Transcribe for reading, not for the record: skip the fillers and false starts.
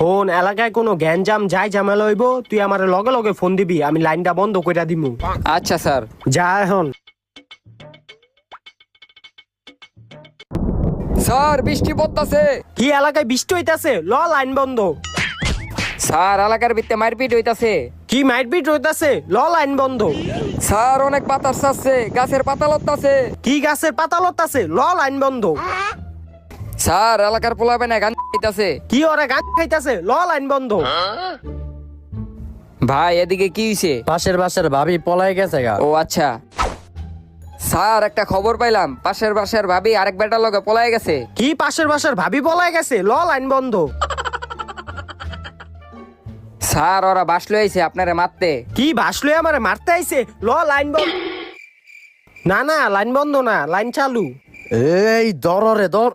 হন এলাকায় কোনো গ্যাঞ্জাম যাই ঝামেলা হইব তুই আমার লগে লগে ফোন দিবি, আমি লাইনটা বন্ধ কইরা দিমু। আচ্ছা স্যার। যা এখন। স্যার বৃষ্টি পড়তাছে। কি এলাকায় বৃষ্টি হইতাছে? ল লাইন বন্ধ। স্যার এলাকার ভিতরে মারপিট হইতাছে। কি মাইটপিট হইতাছে? ল লাইন বন্ধ। স্যার অনেক পাতার চাচ্ছে, গাছের পাতা লড়তাছে। কি গাছের পাতা লতাছে? ল লাইন বন্ধ। স্যার এলাকার পোলাবে না গান হইতাছে। কি ওরা গাছ খাইতাছে? ল লাইন বন্ধ। ভাই এদিকে কি হইছে? পাশের বাসার ভাবি পলাই গেছে গা। ও আচ্ছা। স্যার একটা খবর পাইলাম, পাশের বাসার ভাবি আরেক বেটার লগে পলায় গেছে। কি পাশের বাসার ভাবি পলাই গেছে? ল লাইন বন্ধ। স্যার ওরা বাসলো আইছে আপনারে মারতে। কি ভাসলে আমারে মারতে আইছে? ল লাইন বন্ধ। না না লাইন বন্ধ না, লাইন চালু। এই দর রে দর।